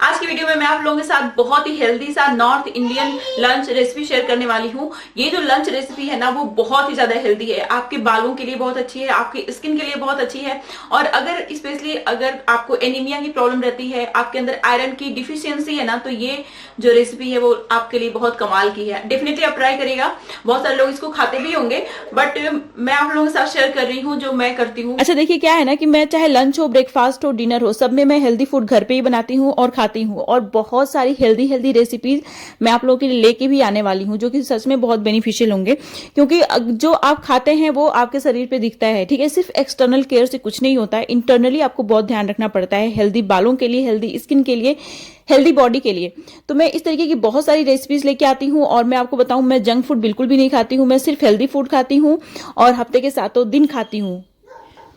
आज की वीडियो में मैं आप लोगों के साथ बहुत ही हेल्दी सा north Indian lunch recipe share करने वाली हूँ। ये जो लंच रेसिपी है ना वो बहुत ही ज्यादा हेल्दी है, आपके बालों के लिए बहुत अच्छी है, आपकी स्किन के लिए बहुत अच्छी है। और अगर स्पेशली अगर आपको एनीमिया की प्रॉब्लम रहती है, आपके अंदर आयरन की डिफिशियंसी है ना, तो ये जो रेसिपी है वो आपके लिए बहुत कमाल की है। डेफिनेटली आप ट्राई करिएगा। बहुत सारे लोग इसको खाते भी होंगे, बट मैं आप लोगों के साथ शेयर कर रही हूँ जो मैं करती हूँ। अच्छा देखिए क्या है ना कि मैं चाहे लंच हो, ब्रेकफास्ट हो, डिनर हो, सब में मैं हेल्दी फूड घर पे ही बनाती हूँ और खाती हूँ। और बहुत सारी हेल्दी हेल्दी रेसिपीज मैं आप लोगों के लिए लेके भी आने वाली हूँ जो कि सच में बहुत बेनिफिशियल होंगे, क्योंकि जो आप खाते हैं वो आपके शरीर पे दिखता है। ठीक है, सिर्फ एक्सटर्नल केयर से कुछ नहीं होता है, इंटरनली आपको बहुत ध्यान रखना पड़ता है हेल्दी बालों के लिए, हेल्दी स्किन के लिए, हेल्दी बॉडी के लिए। तो मैं इस तरीके की बहुत सारी रेसिपीज लेके आती हूँ। और मैं आपको बताऊं, मैं जंक फूड बिल्कुल भी नहीं खाती हूँ, मैं सिर्फ हेल्दी फूड खाती हूँ और हफ्ते के 7 दिन खाती हूँ।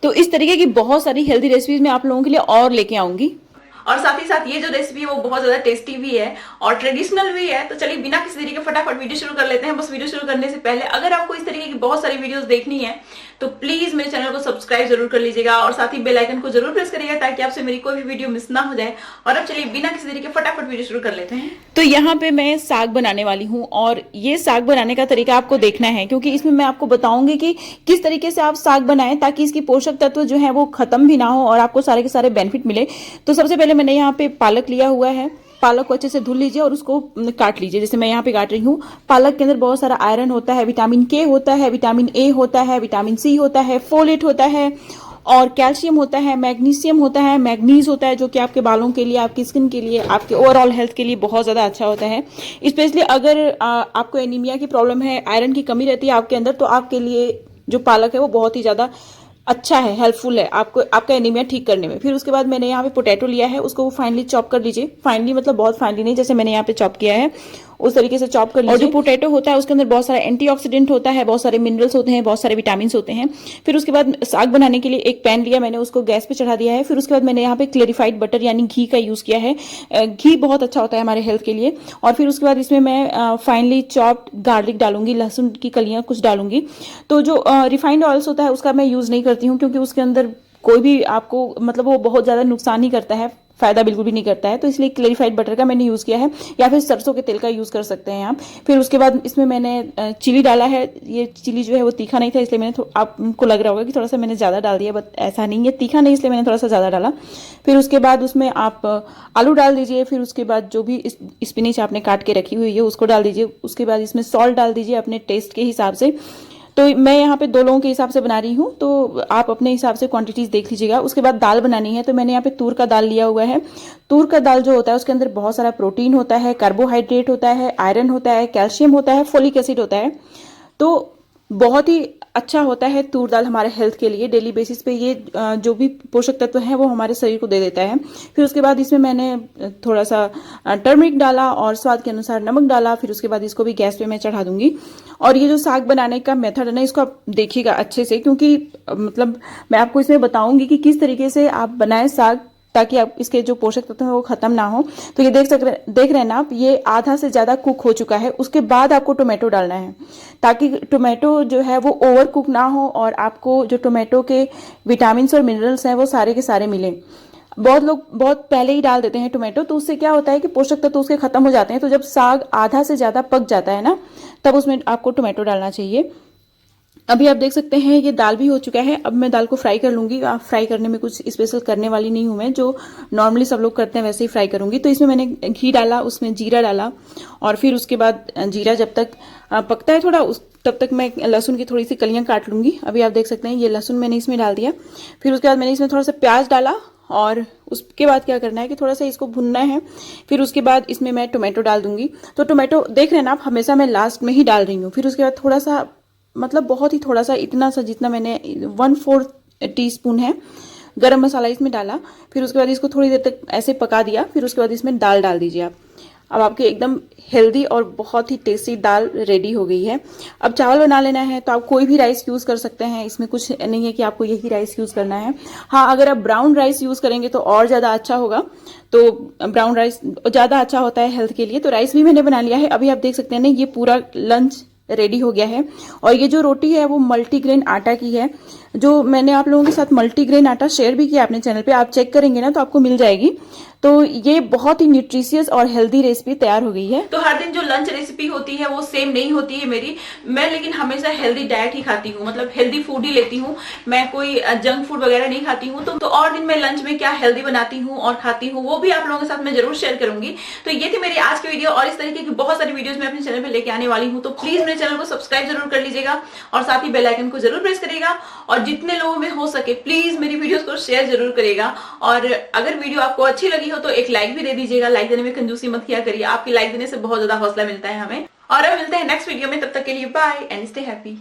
तो इस तरीके की बहुत सारी हेल्दी रेसिपीज मैं आप लोगों के लिए और लेके आऊंगी। और साथ ही साथ ये जो रेसिपी है वो बहुत ज्यादा टेस्टी भी है और ट्रेडिशनल भी है। तो चलिए बिना किसी तरीके के फटाफट वीडियो शुरू कर लेते हैं। बस वीडियो शुरू करने से पहले अगर आपको इस तरीके की बहुत सारी वीडियोस देखनी है तो प्लीज मेरे चैनल को सब्सक्राइब जरूर कर लीजिएगा और साथ ही बेल आइकन को जरूर प्रेस करिएगा ताकि आपसे मेरी कोई भी वीडियो मिस ना हो जाए। और अब चलिए बिना किसी तरीके फटाफट वीडियो शुरू कर लेते हैं। तो यहाँ पे मैं साग बनाने वाली हूँ और ये साग बनाने का तरीका आपको देखना है, क्योंकि इसमें मैं आपको बताऊंगी कि किस तरीके से आप साग बनाएं ताकि इसकी पोषक तत्व जो है वो खत्म भी ना हो और आपको सारे के सारे बेनिफिट मिले। तो सबसे पहले मैंने यहाँ पे पालक लिया हुआ है। पालक को अच्छे से धुल लीजिए और उसको काट लीजिए, जैसे मैं यहाँ पे काट रही हूँ। पालक के अंदर बहुत सारा आयरन होता है, विटामिन के होता है, विटामिन ए होता है, विटामिन सी होता है, फोलेट होता है और कैल्शियम होता है, मैग्नीशियम होता है, मैग्नीज होता है, जो कि आपके बालों के लिए, आपकी स्किन के लिए, आपके ओवरऑल हेल्थ के लिए बहुत ज्यादा अच्छा होता है। स्पेशली अगर आपको एनीमिया की प्रॉब्लम है, आयरन की कमी रहती है आपके अंदर, तो आपके लिए जो पालक है वो बहुत ही ज्यादा अच्छा है, हेल्पफुल है आपको, आपका एनीमिया ठीक करने में। फिर उसके बाद मैंने यहाँ पे पोटैटो लिया है, उसको फाइनली चॉप कर लीजिए। फाइनली मतलब बहुत फाइनली नहीं, जैसे मैंने यहाँ पे चॉप किया है उस तरीके से चॉप कर लीजिए। और जो पोटैटो होता है उसके अंदर बहुत सारा एंटीऑक्सीडेंट होता है, बहुत सारे मिनरल्स होते हैं, बहुत सारे विटामिन होते हैं। फिर उसके बाद साग बनाने के लिए एक पैन लिया मैंने, उसको गैस पे चढ़ा दिया है। फिर उसके बाद मैंने यहाँ पे क्लेरिफाइड बटर यानी घी का यूज किया है। घी बहुत अच्छा होता है हमारे हेल्थ के लिए। और फिर उसके बाद इसमें मैं फाइनली चॉप्ड गार्लिक डालूंगी, लहसुन की कलियां कुछ डालूंगी। तो जो रिफाइंड ऑयल्स होता है उसका मैं यूज नहीं करती हूँ, क्योंकि उसके अंदर कोई भी आपको मतलब वो बहुत ज्यादा नुकसान ही करता है, फायदा बिल्कुल भी नहीं करता है। तो इसलिए क्लेरिफाइड बटर का मैंने यूज किया है, या फिर सरसों के तेल का यूज कर सकते हैं आप। फिर उसके बाद इसमें मैंने चिली डाला है। ये चिली जो है वो तीखा नहीं था, इसलिए मैंने आपको लग रहा होगा कि थोड़ा सा मैंने ज्यादा डाल दिया, बट ऐसा नहीं है, तीखा नहीं इसलिए मैंने थोड़ा सा ज्यादा डाला। फिर उसके बाद उसमें आप आलू डाल दीजिए। फिर उसके बाद जो भी स्पिनिच आपने काट के रखी हुई है उसको डाल दीजिए। उसके बाद इसमें सॉल्ट डाल दीजिए अपने टेस्ट के हिसाब से। तो मैं यहाँ पे 2 लोगों के हिसाब से बना रही हूँ, तो आप अपने हिसाब से क्वांटिटीज देख लीजिएगा। उसके बाद दाल बनानी है, तो मैंने यहाँ पे तूर का दाल लिया हुआ है। तूर का दाल जो होता है उसके अंदर बहुत सारा प्रोटीन होता है, कार्बोहाइड्रेट होता है, आयरन होता है, कैल्शियम होता है, फोलिक एसिड होता है। तो बहुत ही अच्छा होता है तूर दाल हमारे हेल्थ के लिए। डेली बेसिस पे ये जो भी पोषक तत्व है वो हमारे शरीर को दे देता है। फिर उसके बाद इसमें मैंने थोड़ा सा टर्मरिक डाला और स्वाद के अनुसार नमक डाला। फिर उसके बाद इसको भी गैस पे मैं चढ़ा दूंगी। और ये जो साग बनाने का मेथड है ना, इसको आप देखिएगा अच्छे से, क्योंकि मतलब मैं आपको इसमें बताऊंगी कि किस तरीके से आप बनाएं साग ताकि आप इसके जो पोषक तत्व है वो खत्म ना हो। तो ये देख रहे हैं ना आप, ये आधा से ज्यादा कुक हो चुका है। उसके बाद आपको टोमेटो डालना है ताकि टोमेटो जो है वो ओवर कुक ना हो और आपको जो टोमेटो के विटामिन और मिनरल्स हैं वो सारे के सारे मिले। बहुत लोग बहुत पहले ही डाल देते हैं टोमेटो, तो उससे क्या होता है कि पोषक तत्व उसके खत्म हो जाते हैं। तो जब साग आधा से ज्यादा पक जाता है ना, तब उसमें आपको टोमेटो डालना चाहिए। अभी आप देख सकते हैं ये दाल भी हो चुका है। अब मैं दाल को फ्राई कर लूंगी। आप फ्राई करने में कुछ स्पेशल करने वाली नहीं हूं मैं, जो नॉर्मली सब लोग करते हैं वैसे ही फ्राई करूंगी। तो इसमें मैंने घी डाला, उसमें जीरा डाला और फिर उसके बाद जीरा जब तक पकता है थोड़ा तब तक मैं लहसुन की थोड़ी सी कलियां काट लूंगी। अभी आप देख सकते हैं ये लहसुन मैंने इसमें डाल दिया। फिर उसके बाद मैंने इसमें थोड़ा सा प्याज डाला और उसके बाद क्या करना है कि थोड़ा सा इसको भुनना है। फिर उसके बाद इसमें मैं टोमेटो डाल दूंगी। तो टोमेटो देख रहे हैं ना आप, हमेशा मैं लास्ट में ही डाल रही हूँ। फिर उसके बाद थोड़ा सा मतलब बहुत ही थोड़ा सा, इतना सा जितना मैंने 1/4 टीस्पून है गरम मसाला इसमें डाला। फिर उसके बाद इसको थोड़ी देर तक ऐसे पका दिया। फिर उसके बाद इसमें दाल डाल दीजिए आप। अब आपकी एकदम हेल्दी और बहुत ही टेस्टी दाल रेडी हो गई है। अब चावल बना लेना है, तो आप कोई भी राइस यूज कर सकते हैं, इसमें कुछ नहीं है कि आपको यही राइस यूज करना है। हाँ, अगर आप ब्राउन राइस यूज करेंगे तो और ज्यादा अच्छा होगा। तो ब्राउन राइस ज्यादा अच्छा होता है हेल्थ के लिए। तो राइस भी मैंने बना लिया है। अभी आप देख सकते हैं ना, ये पूरा लंच रेडी हो गया है। और ये जो रोटी है वो मल्टीग्रेन आटा की है, जो मैंने आप लोगों के साथ मल्टीग्रेन आटा शेयर भी किया अपने चैनल पे, आप चेक करेंगे ना तो आपको मिल जाएगी। तो ये बहुत ही न्यूट्रिशियस और हेल्दी रेसिपी तैयार हो गई है। तो हर दिन जो लंच रेसिपी होती है वो सेम नहीं होती है मेरी, मैं लेकिन हमेशा हेल्दी डाइट ही खाती हूँ, मतलब हेल्दी फूड ही लेती हूँ, मैं कोई जंक फूड वगैरह नहीं खाती हूँ। तो और दिन मैं लंच में क्या हेल्दी बनाती हूँ और खाती हूँ वो भी आप लोगों के साथ मैं जरूर शेयर करूंगी। तो ये थी मेरी आज की वीडियो, और इस तरीके की बहुत सारी वीडियोस मैं अपने चैनल पे लेके आने वाली हूँ। तो प्लीज मेरे चैनल को सब्सक्राइब जरूर कर लीजिएगा और साथ ही बेल आइकन को जरूर प्रेस करिएगा, और जितने लोगों में हो सके प्लीज मेरी वीडियोस को शेयर जरूर करिएगा। और अगर वीडियो आपको अच्छी लगी हो तो एक लाइक भी दे दीजिएगा, लाइक देने में कंजूसी मत किया करिए, आपकी लाइक देने से बहुत ज्यादा हौसला मिलता है हमें। और अब मिलते हैं नेक्स्ट वीडियो में, तब तक के लिए बाय एंड स्टे हैप्पी।